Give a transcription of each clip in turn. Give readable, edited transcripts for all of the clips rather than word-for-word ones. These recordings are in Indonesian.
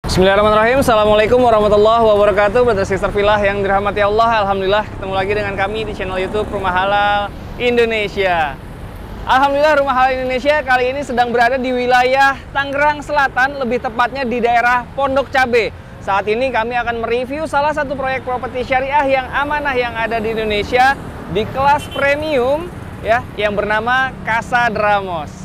Bismillahirrahmanirrahim. Assalamualaikum warahmatullahi wabarakatuh. Brother Sister Villa yang dirahmati Allah, alhamdulillah ketemu lagi dengan kami di channel YouTube Rumah Halal Indonesia. Alhamdulillah, Rumah Halal Indonesia kali ini sedang berada di wilayah Tangerang Selatan, lebih tepatnya di daerah Pondok Cabe. Saat ini kami akan mereview salah satu proyek properti syariah yang amanah yang ada di Indonesia di kelas premium ya, yang bernama Casa Dramos.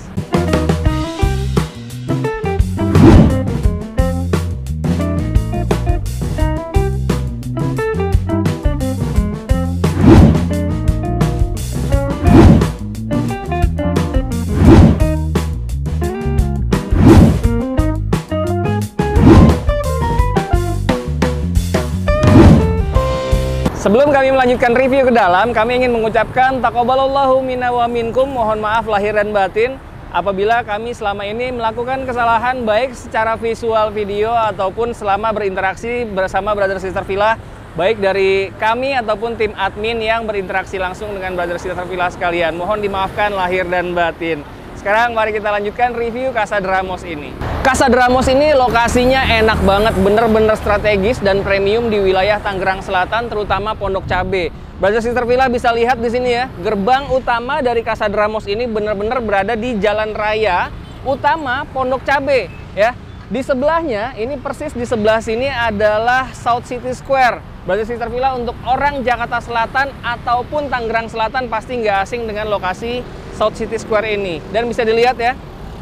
Sebelum kami melanjutkan review ke dalam, kami ingin mengucapkan taqabbalallahu minna wa minkum, mohon maaf lahir dan batin apabila kami selama ini melakukan kesalahan baik secara visual video ataupun selama berinteraksi bersama Brother Sister Villa, baik dari kami ataupun tim admin yang berinteraksi langsung dengan Brother Sister Villa sekalian. Mohon dimaafkan lahir dan batin. Sekarang mari kita lanjutkan review Casa Dramos ini. Casa Dramos ini lokasinya enak banget, bener-bener strategis dan premium di wilayah Tangerang Selatan, terutama Pondok Cabe. Brother Sister Villa bisa lihat di sini ya, gerbang utama dari Casa Dramos ini bener-bener berada di jalan raya utama Pondok Cabe ya. Di sebelahnya, ini persis di sebelah sini adalah South City Square. Brother Sister Villa untuk orang Jakarta Selatan ataupun Tangerang Selatan pasti nggak asing dengan lokasi South City Square ini. Dan bisa dilihat ya,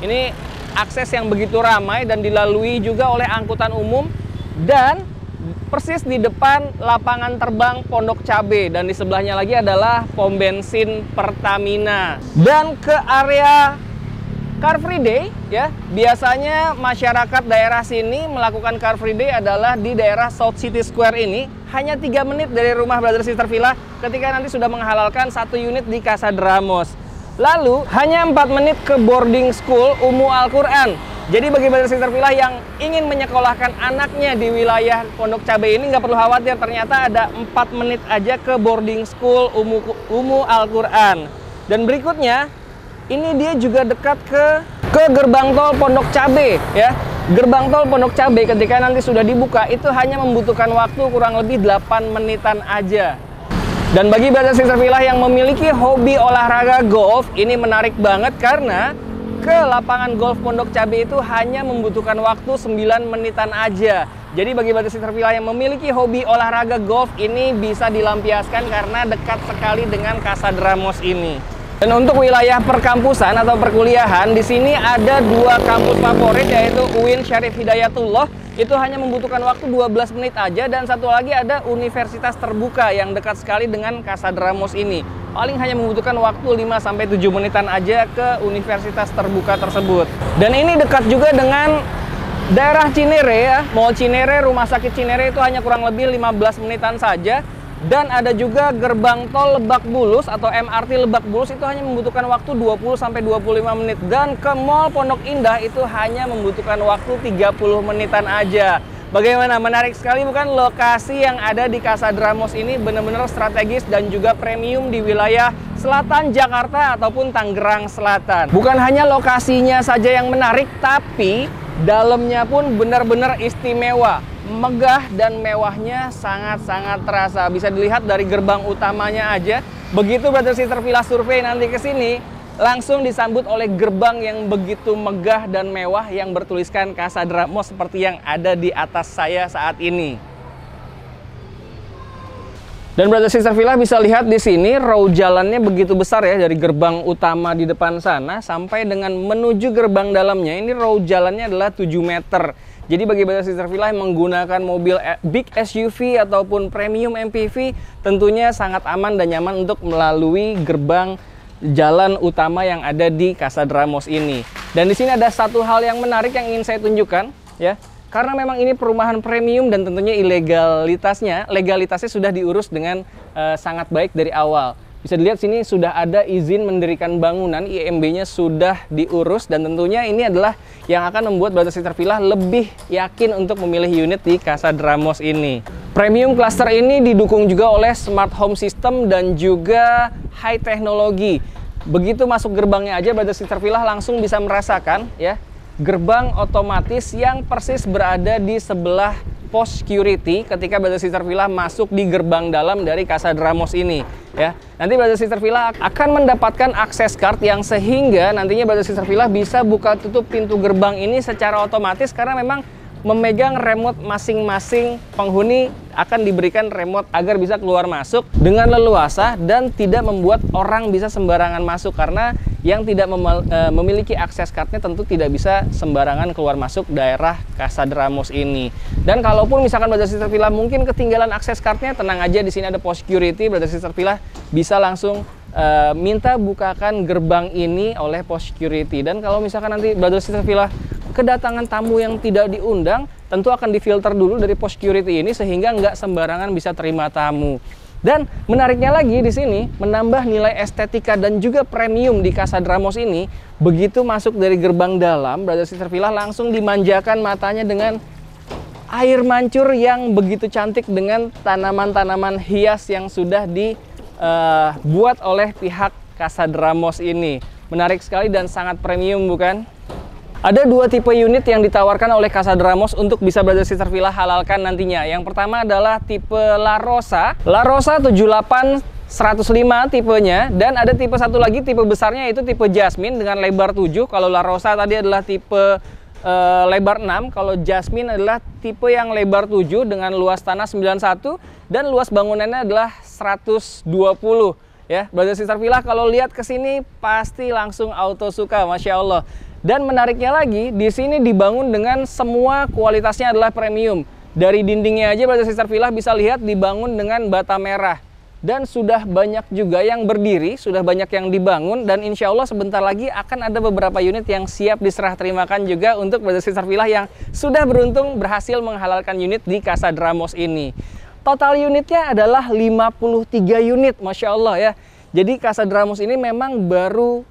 ini akses yang begitu ramai dan dilalui juga oleh angkutan umum, dan persis di depan lapangan terbang Pondok Cabe, dan di sebelahnya lagi adalah pom bensin Pertamina. Dan ke area Car Free Day ya, biasanya masyarakat daerah sini melakukan Car Free Day adalah di daerah South City Square ini, hanya 3 menit dari rumah Brother Sister Villa ketika nanti sudah menghalalkan 1 unit di Casa Dramos. Lalu hanya 4 menit ke boarding school Ummu Al-Quran. Jadi bagi Brother Sister Villa yang ingin menyekolahkan anaknya di wilayah Pondok Cabe ini nggak perlu khawatir, ternyata ada 4 menit aja ke boarding school Ummu Al-Quran. Dan berikutnya ini dia juga dekat ke gerbang tol Pondok Cabe ya. Gerbang tol Pondok Cabe ketika nanti sudah dibuka itu hanya membutuhkan waktu kurang lebih 8 menitan aja. Dan bagi Brother Sister Villa yang memiliki hobi olahraga golf, ini menarik banget karena ke lapangan golf Pondok Cabe itu hanya membutuhkan waktu 9 menitan aja. Jadi bagi Brother Sister Villa yang memiliki hobi olahraga golf, ini bisa dilampiaskan karena dekat sekali dengan Casa Dramos ini. Dan untuk wilayah perkampusan atau perkuliahan, di sini ada 2 kampus favorit, yaitu UIN Syarif Hidayatullah, itu hanya membutuhkan waktu 12 menit aja, dan satu lagi ada Universitas Terbuka yang dekat sekali dengan Casa Dramos ini. Paling hanya membutuhkan waktu 5-7 menitan aja ke Universitas Terbuka tersebut. Dan ini dekat juga dengan daerah Cinere ya, Mall Cinere, Rumah Sakit Cinere itu hanya kurang lebih 15 menitan saja. Dan ada juga gerbang tol Lebak Bulus atau MRT Lebak Bulus, itu hanya membutuhkan waktu 20-25 menit. Dan ke Mall Pondok Indah itu hanya membutuhkan waktu 30 menitan aja. Bagaimana? Menarik sekali bukan? Lokasi yang ada di Casa Dramos ini benar-benar strategis dan juga premium di wilayah selatan Jakarta ataupun Tangerang Selatan. Bukan hanya lokasinya saja yang menarik, tapi dalamnya pun benar-benar istimewa. Megah dan mewahnya sangat-sangat terasa. Bisa dilihat dari gerbang utamanya aja. Begitu Brother Sister Villa survei nanti ke sini, langsung disambut oleh gerbang yang begitu megah dan mewah yang bertuliskan Casa Dramos seperti yang ada di atas saya saat ini. Dan Brother Sister Villa bisa lihat di sini row jalannya begitu besar ya, dari gerbang utama di depan sana sampai dengan menuju gerbang dalamnya. Ini row jalannya adalah 7 meter. Jadi bagi Brother Sister Villa yang menggunakan mobil big SUV ataupun premium MPV, tentunya sangat aman dan nyaman untuk melalui gerbang jalan utama yang ada di Casa Dramos ini. Dan di sini ada satu hal yang menarik yang ingin saya tunjukkan ya. Karena memang ini perumahan premium dan tentunya legalitasnya sudah diurus dengan sangat baik dari awal. Bisa dilihat sini sudah ada izin mendirikan bangunan, IMB-nya sudah diurus, dan tentunya ini adalah yang akan membuat Brother Sister Villa lebih yakin untuk memilih unit di Casa Dramos ini. Premium cluster ini didukung juga oleh smart home system dan juga high teknologi. Begitu masuk gerbangnya aja Brother Sister Villa langsung bisa merasakan ya, gerbang otomatis yang persis berada di sebelah pos security ketika Brother Sister Villa masuk di gerbang dalam dari Casa de Ramos ini ya. Nanti Brother Sister Villa akan mendapatkan akses card yang sehingga nantinya Brother Sister Villa bisa buka tutup pintu gerbang ini secara otomatis karena memang memegang remote masing-masing penghuni akan diberikan remote agar bisa keluar masuk dengan leluasa dan tidak membuat orang bisa sembarangan masuk karena yang tidak memiliki akses cardnya tentu tidak bisa sembarangan keluar masuk daerah Casa de Ramos ini. Dan kalaupun misalkan Brother Sister Villa mungkin ketinggalan akses cardnya, tenang aja, di sini ada pos security. Brother Sister Villa bisa langsung minta bukakan gerbang ini oleh pos security. Dan kalau misalkan nanti Brother Sister Villa kedatangan tamu yang tidak diundang, tentu akan difilter dulu dari pos security ini sehingga nggak sembarangan bisa terima tamu. Dan menariknya lagi di sini, menambah nilai estetika dan juga premium di Casa de Ramos ini, begitu masuk dari gerbang dalam, Brother Sister Villa langsung dimanjakan matanya dengan air mancur yang begitu cantik dengan tanaman-tanaman hias yang sudah dibuat oleh pihak Casa de Ramos ini. Menarik sekali dan sangat premium, bukan? Ada dua tipe unit yang ditawarkan oleh Casa de Ramos untuk bisa Brother Sister Villa halalkan nantinya. Yang pertama adalah tipe La Rosa 78 105 tipenya, dan ada tipe satu lagi, tipe besarnya itu tipe Jasmine dengan lebar 7. Kalau La Rosa tadi adalah tipe lebar 6, kalau Jasmine adalah tipe yang lebar 7 dengan luas tanah 91 dan luas bangunannya adalah 120. Ya, Brother Sister Villa kalau lihat ke sini pasti langsung auto suka, Masya Allah. Dan menariknya lagi, di sini dibangun dengan semua kualitasnya adalah premium. Dari dindingnya aja Brother Sister Villa bisa lihat dibangun dengan bata merah. Dan sudah banyak juga yang berdiri, sudah banyak yang dibangun, dan insya Allah sebentar lagi akan ada beberapa unit yang siap diserah terimakan juga untuk Brother Sister Villa yang sudah beruntung berhasil menghalalkan unit di Casa de Ramos ini. Total unitnya adalah 53 unit, Masya Allah ya. Jadi Casa de Ramos ini memang baru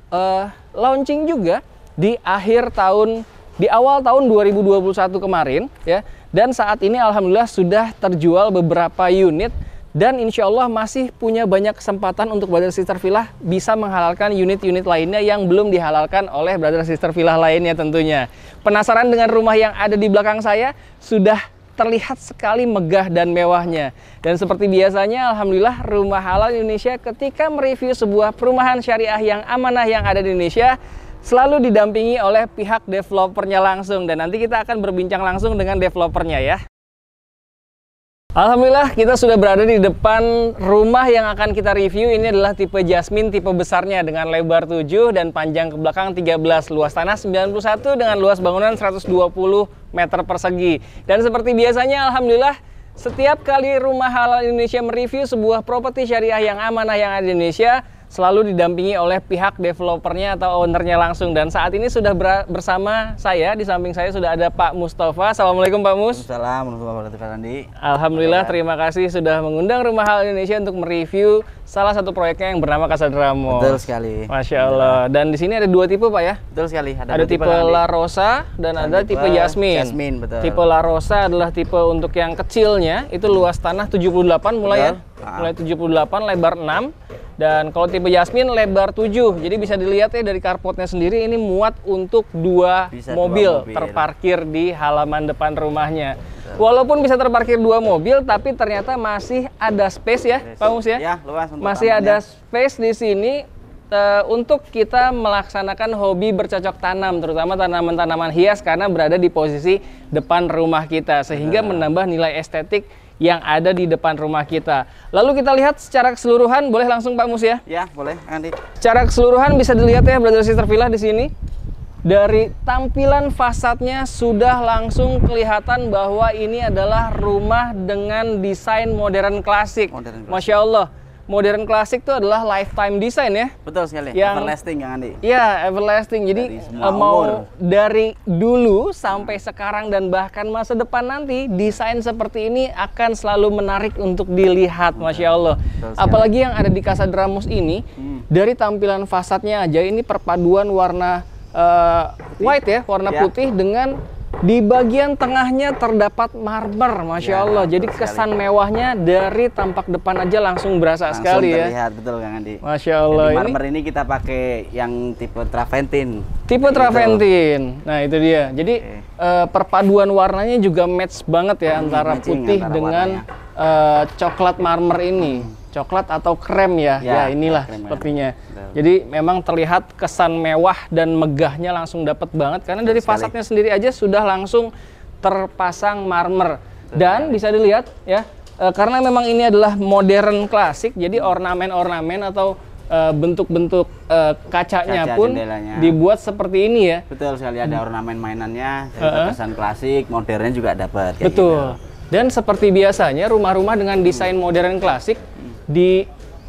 launching juga di awal tahun 2021 kemarin ya, dan saat ini alhamdulillah sudah terjual beberapa unit dan insya Allah masih punya banyak kesempatan untuk Brother Sister Villa bisa menghalalkan unit-unit lainnya yang belum dihalalkan oleh Brother Sister Villa lainnya tentunya. Penasaran dengan rumah yang ada di belakang saya? Sudah terlihat sekali megah dan mewahnya. Dan seperti biasanya alhamdulillah Rumah Halal Indonesia ketika mereview sebuah perumahan syariah yang amanah yang ada di Indonesia selalu didampingi oleh pihak developernya langsung, dan nanti kita akan berbincang langsung dengan developernya ya. Alhamdulillah kita sudah berada di depan rumah yang akan kita review. Ini adalah tipe Jasmine, tipe besarnya dengan lebar 7 dan panjang ke belakang 13, luas tanah 91 dengan luas bangunan 120 meter persegi. Dan seperti biasanya alhamdulillah setiap kali Rumah Halal Indonesia mereview sebuah properti syariah yang amanah yang ada di Indonesia selalu didampingi oleh pihak developernya atau ownernya langsung. Dan saat ini sudah bersama saya, di samping saya sudah ada Pak Mustafa. Assalamualaikum Pak Mus. Assalamualaikum. Alhamdulillah, terima kasih sudah mengundang Rumah Halal Indonesia untuk mereview salah satu proyeknya yang bernama Casa de Ramos. Betul sekali. Masya Allah. Dan di sini ada dua tipe Pak ya? Betul sekali. Ada tipe La Rosa dan ada tipe Jasmine. Jasmine, betul. Tipe La Rosa adalah tipe untuk yang kecilnya, itu luas tanah 78 mulai betul. Ya? Mulai 78, lebar 6. Dan kalau tipe Jasmine lebar 7, jadi bisa dilihat ya dari carportnya sendiri ini muat untuk dua mobil terparkir di halaman depan rumahnya. Walaupun bisa terparkir dua mobil, tapi ternyata masih ada space ya, Pak Mus ya? Ya, luas untuk masih ada space di sini untuk kita melaksanakan hobi bercocok tanam, terutama tanaman-tanaman hias karena berada di posisi depan rumah kita, sehingga menambah nilai estetik yang ada di depan rumah kita. Lalu kita lihat secara keseluruhan, boleh langsung Pak Mus ya? Ya, boleh, Andi. Secara keseluruhan bisa dilihat ya Brother Sister Villa di sini. Dari tampilan fasadnya sudah langsung kelihatan bahwa ini adalah rumah dengan desain modern klasik. Masya Allah. Modern klasik itu adalah lifetime design ya. Betul sekali. Everlasting yang Andi. Iya, everlasting. Jadi mau dari dulu sampai sekarang dan bahkan masa depan nanti, desain seperti ini akan selalu menarik untuk dilihat, Masya Allah. Apalagi yang ada di Casa de Ramos ini, dari tampilan fasadnya aja ini perpaduan warna white ya, warna putih dengan Di bagian tengahnya terdapat marmer, Masya Allah. Jadi kesan mewahnya dari tampak depan aja langsung berasa sekali ya. Terlihat, betul Kang Andi. Masya Allah. Jadi marmer ini kita pakai yang tipe travertin. Tipe travertin. Nah itu dia. Jadi perpaduan warnanya juga match banget ya antara putih dengan coklat marmer ini. Coklat atau krem ya, ya inilah lebihnya. Jadi memang terlihat kesan mewah dan megahnya langsung dapat banget karena dari fasadnya sendiri aja sudah langsung terpasang marmer. Dan bisa dilihat ya, karena memang ini adalah modern klasik, jadi ornamen-ornamen atau bentuk-bentuk kacanya pun dibuat seperti ini ya. Betul sekali, ada ornamen mainannya, kesan klasik, modernnya juga dapat. Betul. Gitu. Dan seperti biasanya rumah-rumah dengan desain modern klasik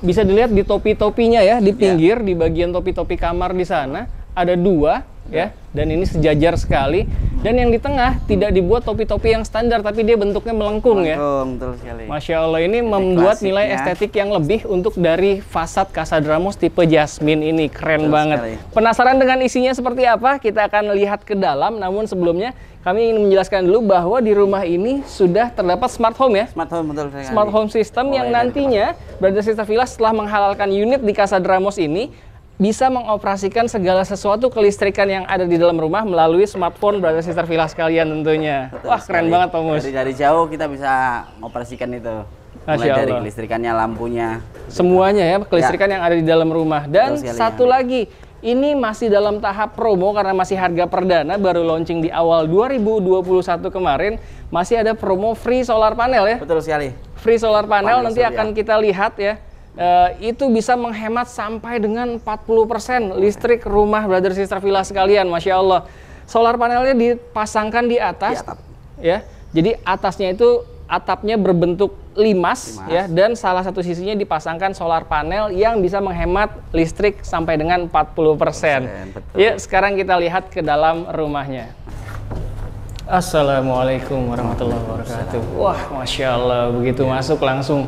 bisa dilihat di topi-topinya ya, di pinggir di bagian topi-topi kamar di sana ada dua ya, dan ini sejajar sekali. Dan yang di tengah tidak dibuat topi-topi yang standar, tapi dia bentuknya melengkung ya. Betul sekali. Masya Allah, ini membuat nilai estetik yang lebih untuk dari fasad Casadramus tipe Jasmine ini. Keren banget. Penasaran dengan isinya seperti apa? Kita akan lihat ke dalam, namun sebelumnya kami ingin menjelaskan dulu bahwa di rumah ini sudah terdapat smart home ya. Smart home, betul sekali. Smart home system yang nantinya Brother Sister Villa setelah menghalalkan unit di Casadramus ini bisa mengoperasikan segala sesuatu kelistrikan yang ada di dalam rumah melalui smartphone Brother Sister Villa sekalian tentunya. Betul. Wah keren banget Pak Mus. Dari jauh kita bisa mengoperasikan itu. Mulai dari kelistrikannya, lampunya. Semuanya ya, kelistrikan yang ada di dalam rumah. Dan satu lagi, ini masih dalam tahap promo karena masih harga perdana, baru launching di awal 2021 kemarin. Masih ada promo free solar panel ya. Betul sekali. Free solar panel nanti akan kita lihat ya. Itu bisa menghemat sampai dengan 40% listrik rumah Brother Sister Villa sekalian, Masya Allah. Solar panelnya dipasangkan di atas, ya. Jadi atasnya itu atapnya berbentuk limas ya, dan salah satu sisinya dipasangkan solar panel yang bisa menghemat listrik sampai dengan 40%. Ya, sekarang kita lihat ke dalam rumahnya. Assalamualaikum warahmatullahi wabarakatuh. Wah, Masya Allah, begitu masuk langsung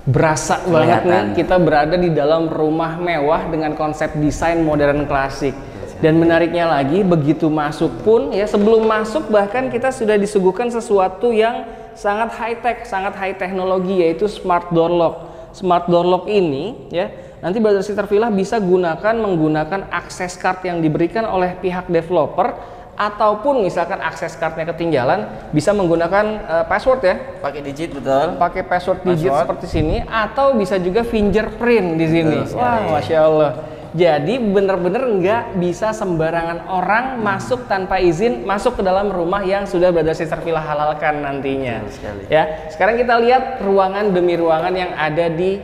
berasa banget nih kita berada di dalam rumah mewah dengan konsep desain modern klasik. Dan menariknya lagi, begitu masuk pun ya, sebelum masuk bahkan kita sudah disuguhkan sesuatu yang sangat high-tech, sangat high teknologi, yaitu smart door lock. Smart door lock ini ya, nanti Brother Sister Villa bisa menggunakan akses card yang diberikan oleh pihak developer, ataupun misalkan akses cardnya ketinggalan bisa menggunakan password ya, pakai digit, betul, pakai password digit seperti sini, atau bisa juga fingerprint di sini. Wah, Masya Allah. Jadi bener-bener nggak bisa sembarangan orang masuk tanpa izin masuk ke dalam rumah yang sudah Brother Sister Villa halalkan nantinya. Ya, sekarang kita lihat ruangan demi ruangan yang ada di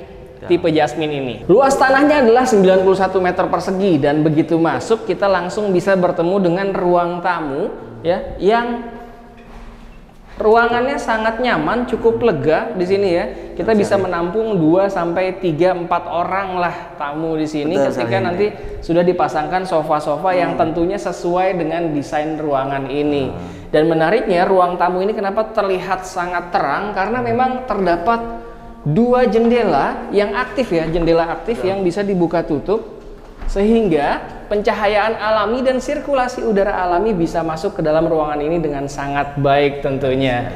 tipe Jasmine ini. Luas tanahnya adalah 91 meter persegi, dan begitu masuk kita langsung bisa bertemu dengan ruang tamu ya, yang ruangannya sangat nyaman, cukup lega di sini ya. Kita bisa menampung 2 sampai 3, 4 orang lah tamu di sini. Ketika nanti sudah dipasangkan sofa-sofa yang tentunya sesuai dengan desain ruangan ini. Dan menariknya ruang tamu ini kenapa terlihat sangat terang, karena memang terdapat 2 jendela yang aktif ya, jendela aktif yang bisa dibuka tutup, sehingga pencahayaan alami dan sirkulasi udara alami bisa masuk ke dalam ruangan ini dengan sangat baik tentunya.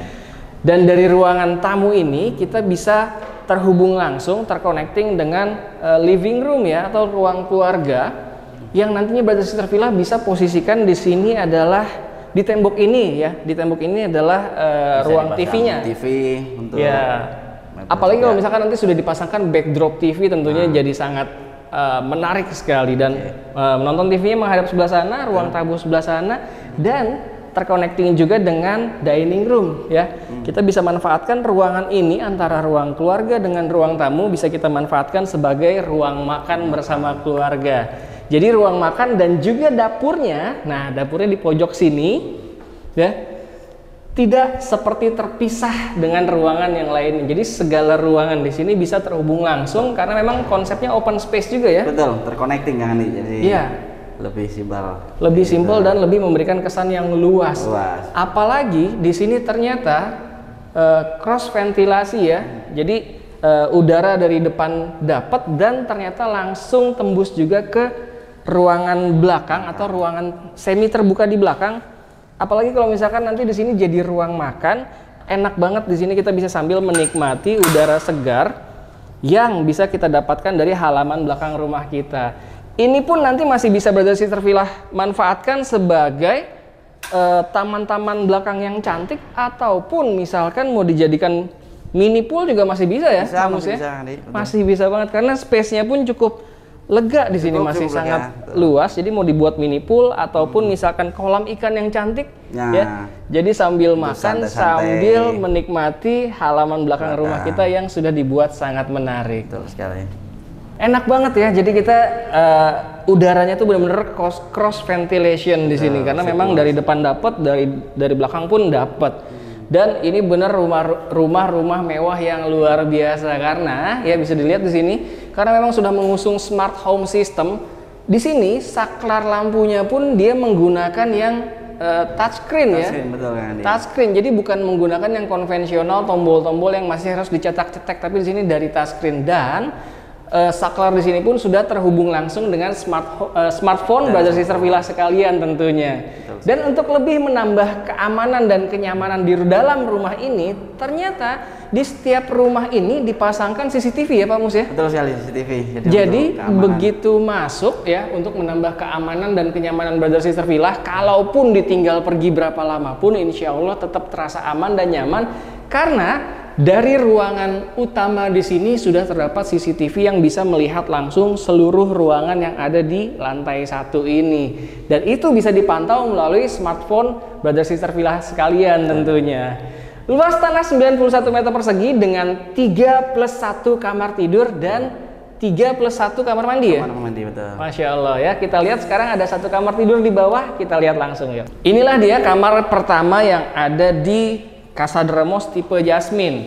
Dan dari ruangan tamu ini kita bisa terhubung langsung, terconnecting dengan living room ya, atau ruang keluarga, yang nantinya Brother Sister Villa bisa posisikan di sini adalah di tembok ini ya. Di tembok ini adalah ruang TV-nya. TV untuk ya. Apalagi kalau misalkan nanti sudah dipasangkan backdrop TV, tentunya jadi sangat menarik sekali. Dan menonton TV-nya menghadap sebelah sana, ruang tamu sebelah sana, dan terconnecting juga dengan dining room ya. Kita bisa manfaatkan ruangan ini antara ruang keluarga dengan ruang tamu, bisa kita manfaatkan sebagai ruang makan bersama keluarga. Jadi ruang makan dan juga dapurnya, nah dapurnya di pojok sini ya, tidak seperti terpisah dengan ruangan yang lain. Jadi segala ruangan di sini bisa terhubung langsung karena memang konsepnya open space juga ya. Betul, terconnecting kan nih. Jadi iya, lebih simpel. Lebih simpel dan lebih memberikan kesan yang luas. Apalagi di sini ternyata cross ventilasi ya. Jadi udara dari depan dapat, dan ternyata langsung tembus juga ke ruangan belakang atau ruangan semi terbuka di belakang. Apalagi kalau misalkan nanti di sini jadi ruang makan, enak banget di sini kita bisa sambil menikmati udara segar yang bisa kita dapatkan dari halaman belakang rumah kita. Ini pun nanti masih bisa Brother Sister Villa manfaatkan sebagai taman-taman belakang yang cantik, ataupun misalkan mau dijadikan mini pool juga masih bisa ya, masih bisa banget karena space-nya pun cukup lega di sini, masih sangat luas. Jadi mau dibuat mini pool ataupun misalkan kolam ikan yang cantik ya. Jadi sambil makan sambil menikmati halaman belakang rumah kita yang sudah dibuat sangat menarik. Betul sekali. Enak banget ya. Jadi kita udaranya tuh benar-benar cross ventilation di sini karena memang dari depan dapat, dari belakang pun dapat. Dan ini benar rumah mewah yang luar biasa karena ya bisa dilihat di sini karena memang sudah mengusung smart home system. Di sini saklar lampunya pun dia menggunakan yang touchscreen ya. Betul kan, touchscreen. Jadi bukan menggunakan yang konvensional tombol-tombol yang masih harus dicetak-cetak, tapi di sini dari touchscreen. Dan saklar di sini pun sudah terhubung langsung dengan smartphone Brother Sister Villa sekalian tentunya. Dan untuk lebih menambah keamanan dan kenyamanan di dalam rumah ini, ternyata di setiap rumah ini dipasangkan CCTV ya Pak Mus ya? Betul sekali, CCTV. Jadi begitu masuk ya, untuk menambah keamanan dan kenyamanan Brother Sister Villa, kalaupun ditinggal pergi berapa lama pun insya Allah tetap terasa aman dan nyaman karena dari ruangan utama di sini sudah terdapat CCTV yang bisa melihat langsung seluruh ruangan yang ada di lantai 1 ini. Dan itu bisa dipantau melalui smartphone Brother Sister Villa sekalian tentunya. Luas tanah 91 meter persegi dengan 3+1 kamar tidur dan 3+1 kamar mandi ya? Kamar mandi, betul. Masya Allah ya, kita lihat sekarang ada 1 kamar tidur di bawah, kita lihat langsung ya. Inilah dia kamar pertama yang ada di Casa de Ramos tipe Jasmine.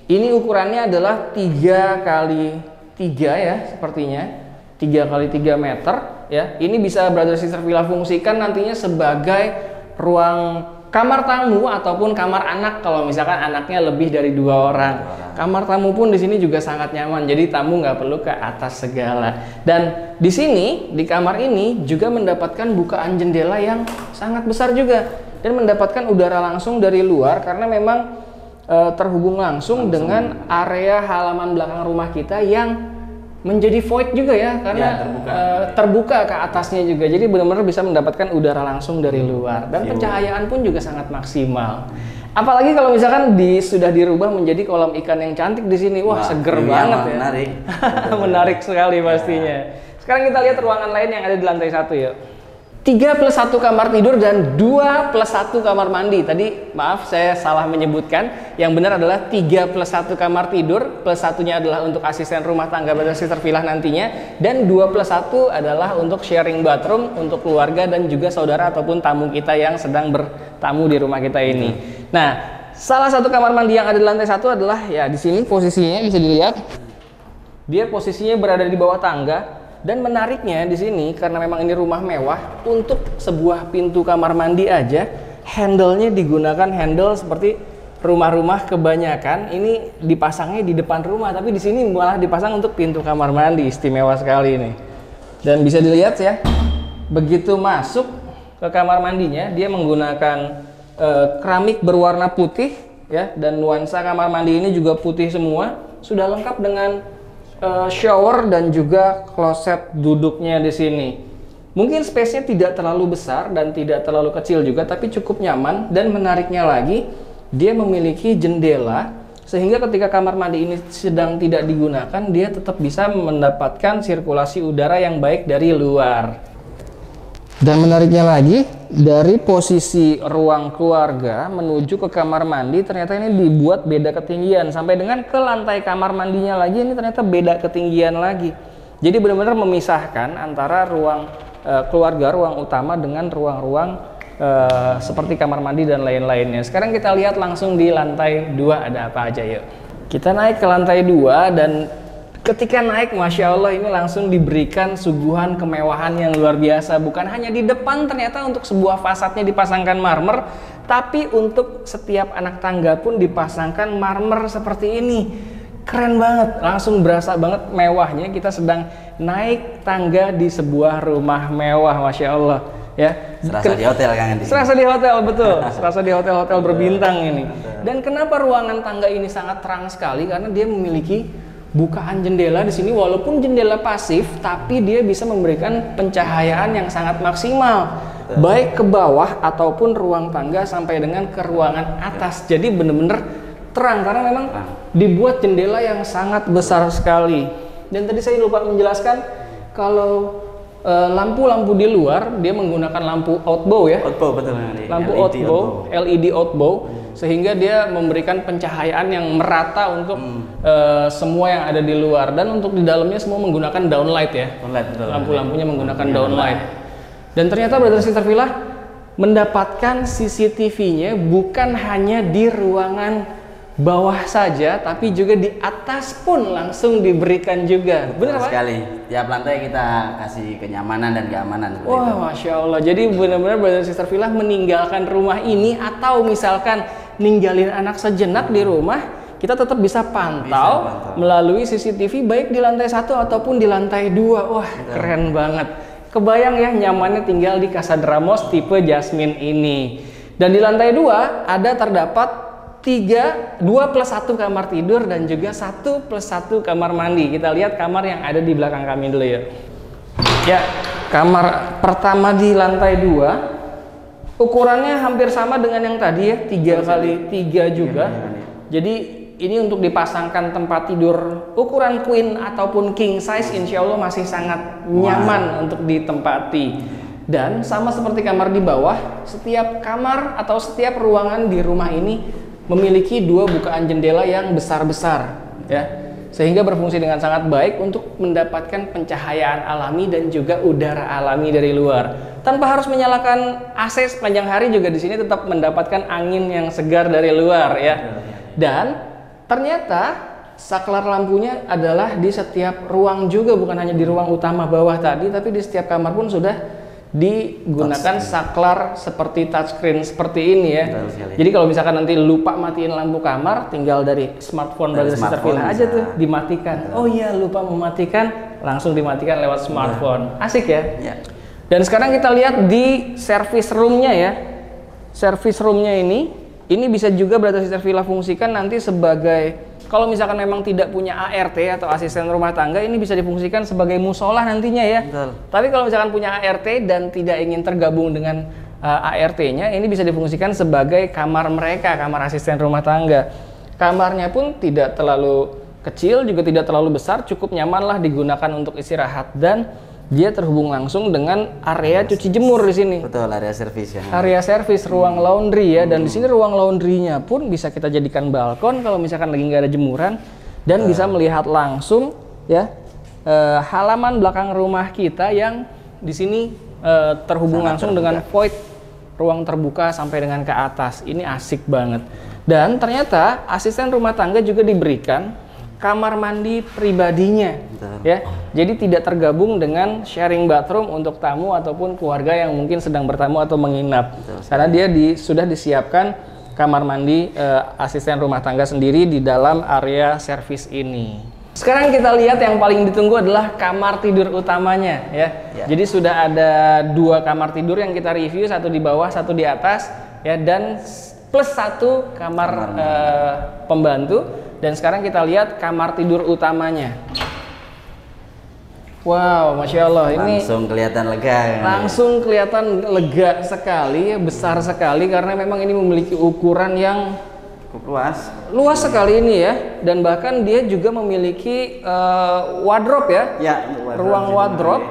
Ini ukurannya adalah 3x3 ya, sepertinya 3x3 meter ya. Ini bisa Brother Sister Villa fungsikan nantinya sebagai ruang kamar tamu ataupun kamar anak kalau misalkan anaknya lebih dari 2 orang. Kamar tamu pun di sini juga sangat nyaman, jadi tamu nggak perlu ke atas segala. Dan di sini di kamar ini juga mendapatkan bukaan jendela yang sangat besar juga dan mendapatkan udara langsung dari luar karena memang terhubung langsung dengan area halaman belakang rumah kita yang menjadi void juga ya karena terbuka ke atasnya juga, jadi benar-benar bisa mendapatkan udara langsung dari luar dan pencahayaan pun juga sangat maksimal. Apalagi kalau misalkan sudah dirubah menjadi kolam ikan yang cantik di sini, wah seger banget ya. Menarik. Menarik sekali pastinya. Sekarang kita lihat ruangan lain yang ada di lantai 1 yuk. 3+1 kamar tidur dan 2+1 kamar mandi. Tadi maaf saya salah menyebutkan. Yang benar adalah 3+1 kamar tidur, plus satunya adalah untuk asisten rumah tangga Brother Sister Villa nantinya, dan 2+1 adalah untuk sharing bathroom untuk keluarga dan juga saudara ataupun tamu kita yang sedang bertamu di rumah kita ini. Nah, salah satu kamar mandi yang ada di lantai 1 adalah ya di sini posisinya bisa dilihat. Dia posisinya berada di bawah tangga. Dan menariknya di sini karena memang ini rumah mewah, untuk sebuah pintu kamar mandi aja handle-nya digunakan handle seperti rumah-rumah kebanyakan ini dipasangnya di depan rumah, tapi di sini malah dipasang untuk pintu kamar mandi. Istimewa sekali ini. Dan bisa dilihat ya, begitu masuk ke kamar mandinya dia menggunakan keramik berwarna putih ya, dan nuansa kamar mandi ini juga putih semua, sudah lengkap dengan shower dan juga kloset duduknya di sini. Mungkin space-nya tidak terlalu besar dan tidak terlalu kecil juga, tapi cukup nyaman. Dan menariknya lagi, dia memiliki jendela sehingga ketika kamar mandi ini sedang tidak digunakan, dia tetap bisa mendapatkan sirkulasi udara yang baik dari luar. Dan menariknya lagi, dari posisi ruang keluarga menuju ke kamar mandi ternyata ini dibuat beda ketinggian, sampai dengan ke lantai kamar mandinya lagi ini ternyata beda ketinggian lagi. Jadi benar-benar memisahkan antara ruang keluarga, ruang utama dengan ruang-ruang seperti kamar mandi dan lain-lainnya. Sekarang kita lihat langsung di lantai 2 ada apa aja yuk. Kita naik ke lantai 2 dan ketika naik, Masya Allah, ini langsung diberikan suguhan kemewahan yang luar biasa. Bukan hanya di depan, ternyata untuk sebuah fasadnya dipasangkan marmer, tapi untuk setiap anak tangga pun dipasangkan marmer seperti ini. Keren banget, langsung berasa banget mewahnya. Kita sedang naik tangga di sebuah rumah mewah, Masya Allah ya. Serasa di hotel kan di sini. Serasa di hotel, betul. Serasa di hotel-hotel berbintang ini. Dan kenapa ruangan tangga ini sangat terang sekali? Karena dia memiliki bukaan jendela di sini, walaupun jendela pasif, tapi dia bisa memberikan pencahayaan yang sangat maksimal, baik ke bawah ataupun ruang tangga sampai dengan ke ruangan atas. Jadi benar-benar terang karena memang dibuat jendela yang sangat besar sekali. Dan tadi saya lupa menjelaskan kalau lampu-lampu di luar dia menggunakan lampu outbow ya. Outbow, betul. Lampu outbow, LED outbow, sehingga dia memberikan pencahayaan yang merata untuk semua yang ada di luar, dan untuk di dalamnya semua menggunakan downlight ya. Lampu-lampunya menggunakan downlight. Dan ternyata Brother Sister Villa mendapatkan CCTV-nya bukan hanya di ruangan bawah saja, tapi juga di atas pun langsung diberikan juga. Benar Pak? Sekali. Tiap lantai kita kasih kenyamanan dan keamanan. Wah, Masya Allah. Jadi benar-benar Brother Sister Villa meninggalkan rumah ini, atau misalkan ninggalin anak sejenak di rumah, kita tetap bisa pantau melalui CCTV baik di lantai 1 ataupun di lantai 2. Wah, keren banget. Kebayang ya nyamannya tinggal di Casa de Ramos tipe Jasmine ini. Dan di lantai 2 ada terdapat 2 plus 1 kamar tidur dan juga 1 plus 1 kamar mandi. Kita lihat kamar yang ada di belakang kami dulu ya. Ya, kamar pertama di lantai 2 ukurannya hampir sama dengan yang tadi ya, 3 kali 3 juga. Jadi ini untuk dipasangkan tempat tidur ukuran queen ataupun king size, insya Allah masih sangat nyaman untuk ditempati. Dan sama seperti kamar di bawah, setiap kamar atau setiap ruangan di rumah ini memiliki 2 bukaan jendela yang besar-besar ya, sehingga berfungsi dengan sangat baik untuk mendapatkan pencahayaan alami dan juga udara alami dari luar. Tanpa harus menyalakan AC sepanjang hari juga di sini tetap mendapatkan angin yang segar dari luar ya. Dan ternyata saklar lampunya adalah di setiap ruang juga, bukan hanya di ruang utama bawah tadi, tapi di setiap kamar pun sudah digunakan saklar seperti touchscreen seperti ini ya. Jadi kalau misalkan nanti lupa matiin lampu kamar, tinggal dari smartphone Brother Sister Villa aja tuh dimatikan. Oh iya, lupa mematikan, langsung dimatikan lewat smartphone. Asik ya. Dan sekarang kita lihat di service roomnya ya. Service roomnya ini bisa juga Brother Sister Villa fungsikan nanti sebagai, kalau misalkan memang tidak punya ART atau asisten rumah tangga, ini bisa difungsikan sebagai musola nantinya ya. Tapi kalau misalkan punya ART dan tidak ingin tergabung dengan ART-nya, ini bisa difungsikan sebagai kamar mereka, kamar asisten rumah tangga. Kamarnya pun tidak terlalu kecil, juga tidak terlalu besar, cukup nyaman lah digunakan untuk istirahat, dan dia terhubung langsung dengan area cuci jemur di sini. Betul, area servis ya. Area servis, ruang laundry ya, dan di sini ruang laundrynya pun bisa kita jadikan balkon kalau misalkan lagi nggak ada jemuran, dan bisa melihat langsung ya halaman belakang rumah kita yang di sini terhubung langsung dengan void, ruang terbuka sampai dengan ke atas. Ini asik banget. Dan ternyata asisten rumah tangga juga diberikan kamar mandi pribadinya ya, jadi tidak tergabung dengan sharing bathroom untuk tamu ataupun keluarga yang mungkin sedang bertamu atau menginap. Karena dia sudah disiapkan kamar mandi asisten rumah tangga sendiri di dalam area servis ini. Sekarang kita lihat yang paling ditunggu adalah kamar tidur utamanya ya. Jadi sudah ada 2 kamar tidur yang kita review, 1 di bawah, 1 di atas ya, dan plus 1 kamar pembantu. Dan sekarang kita lihat kamar tidur utamanya. Wow, Masya Allah, ini langsung kelihatan lega. Langsung kelihatan lega sekali, besar sekali, karena memang ini memiliki ukuran yang cukup luas sekali ini ya. Dan bahkan dia juga memiliki wardrobe ya, ruang wardrobe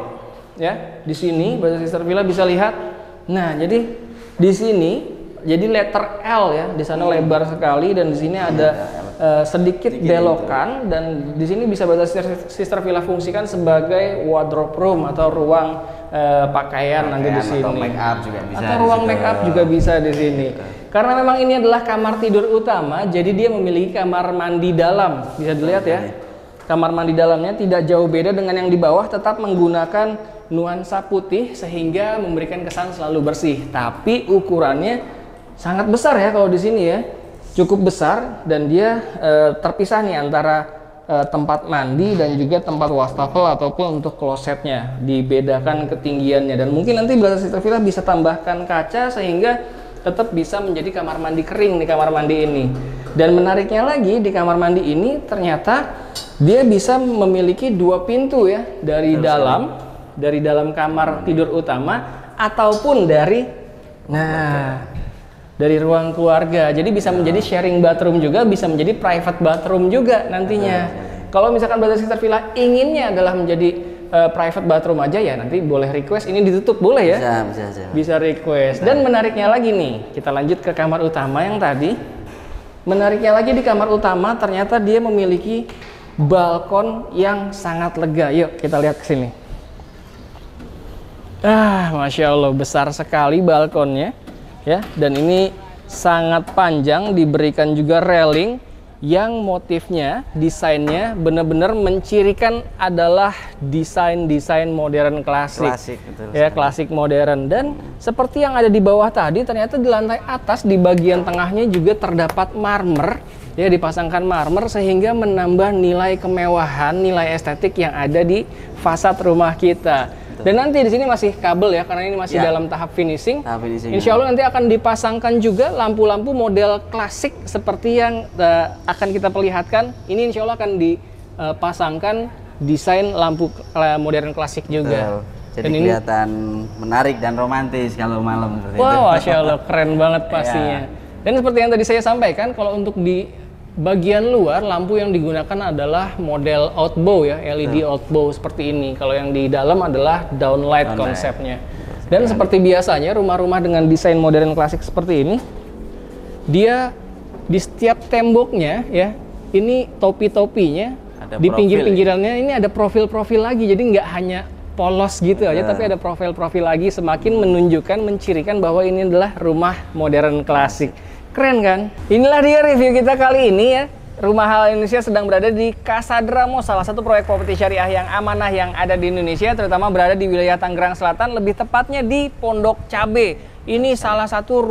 ya. Di sini Brother Sister Villa bisa lihat. Nah, jadi di sini jadi letter L ya, di sana lebar sekali, dan di sini ada sedikit belokan, dan di sini bisa Brother Sister Villa fungsikan sebagai wardrobe room atau ruang pakaian nanti di sini. Atau make up juga bisa. Atau ruang make up juga bisa di sini. Karena memang ini adalah kamar tidur utama, jadi dia memiliki kamar mandi dalam. Bisa dilihat ya. Kamar mandi dalamnya tidak jauh beda dengan yang di bawah, tetap menggunakan nuansa putih sehingga memberikan kesan selalu bersih. Tapi ukurannya sangat besar ya kalau di sini ya, cukup besar, dan dia terpisah nih antara tempat mandi dan juga tempat wastafel ataupun untuk klosetnya dibedakan ketinggiannya, dan mungkin nanti Brother Sister Villa bisa tambahkan kaca sehingga tetap bisa menjadi kamar mandi kering di kamar mandi ini. Dan menariknya lagi di kamar mandi ini ternyata dia bisa memiliki 2 pintu ya, dari dalam kamar tidur utama ataupun dari dari ruang keluarga. Jadi bisa menjadi sharing bathroom juga, bisa menjadi private bathroom juga nantinya. Kalau misalkan Brother Sister Villa inginnya adalah menjadi private bathroom aja, ya nanti boleh request ini ditutup, boleh ya? Bisa request. Dan menariknya lagi nih, kita lanjut ke kamar utama yang tadi. Menariknya lagi di kamar utama ternyata dia memiliki balkon yang sangat lega. Yuk kita lihat ke sini. Masya Allah, besar sekali balkonnya ya, dan ini sangat panjang, diberikan juga railing yang motifnya, desainnya benar-benar mencirikan adalah desain modern klasik betul, ya, klasik modern. Dan seperti yang ada di bawah tadi, ternyata di lantai atas di bagian tengahnya juga terdapat marmer ya, dipasangkan marmer sehingga menambah nilai kemewahan, nilai estetik yang ada di fasad rumah kita. Dan nanti di sini masih kabel ya, karena ini masih dalam tahap finishing. Insya Allah nanti akan dipasangkan juga lampu-lampu model klasik seperti yang akan kita perlihatkan. Ini insya Allah akan dipasangkan desain lampu modern klasik juga. Jadi dan kelihatan menarik dan romantis kalau malam. Wow, Masya Allah, keren banget pastinya. Dan seperti yang tadi saya sampaikan, kalau untuk di bagian luar, lampu yang digunakan adalah model outbow ya, LED outbow seperti ini. Kalau yang di dalam adalah downlight konsepnya. Dan seperti biasanya rumah-rumah dengan desain modern klasik seperti ini, dia di setiap temboknya ya, ini topi-topinya, di pinggir-pinggirannya ini ada profil-profil lagi. Jadi nggak hanya polos gitu aja, tapi ada profil-profil lagi, semakin menunjukkan, mencirikan bahwa ini adalah rumah modern klasik. Keren kan? Inilah dia review kita kali ini ya. Rumah Halal Indonesia sedang berada di Casadra Mall, salah satu proyek properti syariah yang amanah yang ada di Indonesia, terutama berada di wilayah Tangerang Selatan, lebih tepatnya di Pondok Cabe. Ini salah satu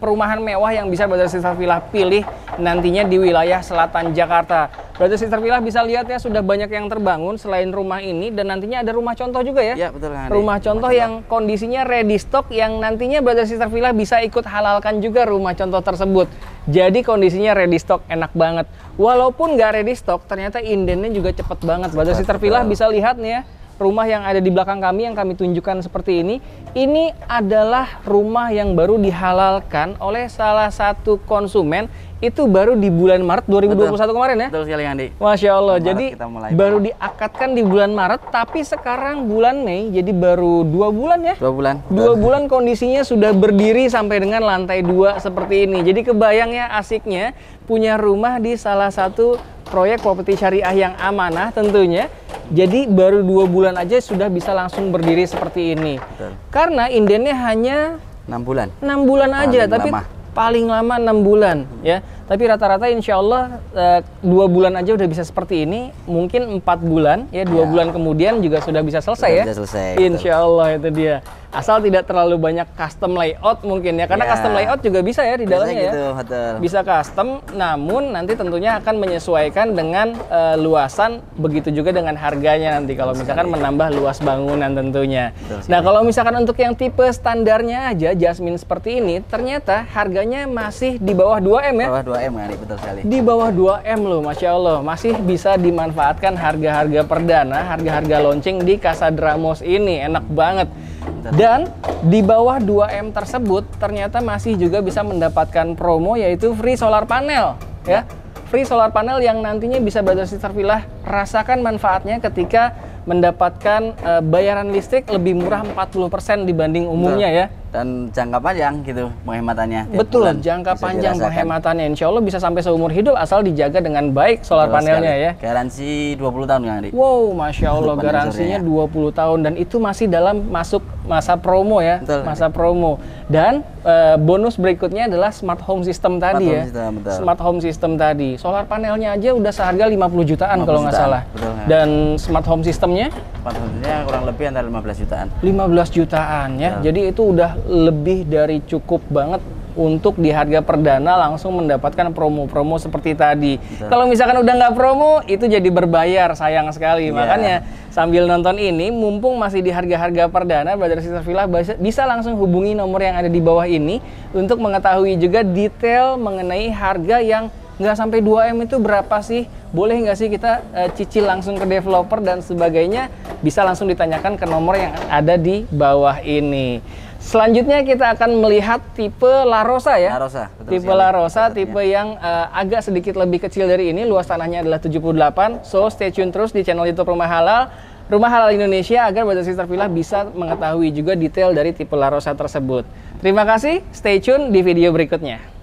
perumahan mewah yang bisa Brother Sister Villa pilih nantinya di wilayah selatan Jakarta. Brother Sister Villa bisa lihat ya, sudah banyak yang terbangun selain rumah ini, dan nantinya ada rumah contoh juga ya. Iya, betul kan. Rumah contoh yang kondisinya ready stock, yang nantinya Brother Sister Villa bisa ikut halalkan juga rumah contoh tersebut. Jadi kondisinya ready stock, enak banget. Walaupun nggak ready stock, ternyata indennya juga cepet banget. Brother Sister Villa bisa lihat nih ya, rumah yang ada di belakang kami yang kami tunjukkan seperti ini adalah rumah yang baru dihalalkan oleh salah satu konsumen, itu baru di bulan Maret 2021 kemarin ya. Betul sekali Andi. Masya Allah, Maret jadi baru diakadkan di bulan Maret, tapi sekarang bulan Mei, jadi baru 2 bulan ya. 2 bulan. 2 bulan kondisinya sudah berdiri sampai dengan lantai 2 seperti ini. Jadi kebayang ya asiknya punya rumah di salah satu proyek properti syariah yang amanah tentunya. Jadi baru 2 bulan aja sudah bisa langsung berdiri seperti ini. Betul. Karena indennya hanya 6 bulan. 6 bulan aja, tapi paling lama 6 bulan ya. Tapi rata-rata insya Allah 2 bulan aja udah bisa seperti ini. Mungkin 4 bulan ya, 2 bulan kemudian juga sudah bisa selesai ya. Bisa selesai. Insya Allah itu dia. Asal tidak terlalu banyak custom layout mungkin ya, karena custom layout juga bisa ya di dalamnya gitu, ya. Betul. Bisa custom, namun nanti tentunya akan menyesuaikan dengan luasan, begitu juga dengan harganya nanti kalau misalkan menambah luas bangunan tentunya. Nah kalau misalkan untuk yang tipe standarnya aja Jasmine seperti ini, ternyata harganya masih di bawah 2M ya. Bawah 2M ya, betul sekali. Di bawah 2M loh, Masya Allah. Masih bisa dimanfaatkan harga-harga perdana, harga-harga launching di Casadra Mall ini. Enak banget. Dan di bawah 2M tersebut ternyata masih juga bisa mendapatkan promo, yaitu free solar panel ya. Free solar panel yang nantinya bisa Brother Sister Villa rasakan manfaatnya ketika mendapatkan bayaran listrik lebih murah 40% dibanding umumnya ya. Dan jangka panjang gitu penghematannya. Betul, jangka panjang penghematannya. Insya Allah bisa sampai seumur hidup asal dijaga dengan baik solar panelnya ya. Garansi 20 tahun kan, Dik? Wow, Masya Allah, garansinya 20 tahun. Dan itu masih dalam masuk masa promo ya. Betul, masa promo. Dan bonus berikutnya adalah smart home system tadi ya. Smart home system tadi. Solar panelnya aja udah seharga 50 jutaan kalau nggak salah. Betul, ya. Dan smart home systemnya? Smart home systemnya kurang lebih antara 15 jutaan. 15 jutaan ya. Betul. Jadi itu udah lebih dari cukup banget untuk di harga perdana langsung mendapatkan promo-promo seperti tadi. Betul. Kalau misalkan udah nggak promo, itu jadi berbayar, sayang sekali. Makanya sambil nonton ini, mumpung masih di harga-harga perdana, Brother Sister Villa bisa langsung hubungi nomor yang ada di bawah ini untuk mengetahui juga detail mengenai harga yang nggak sampai 2M itu berapa sih? Boleh nggak sih kita cicil langsung ke developer dan sebagainya? Bisa langsung ditanyakan ke nomor yang ada di bawah ini. Selanjutnya kita akan melihat tipe La Rosa ya. La Rosa, betul tipe sekali. La Rosa, tipe yang agak sedikit lebih kecil dari ini. Luas tanahnya adalah 78. So stay tune terus di channel YouTube Rumah Halal, Rumah Halal Indonesia, agar Brother Sister Villa bisa mengetahui juga detail dari tipe La Rosa tersebut. Terima kasih, stay tune di video berikutnya.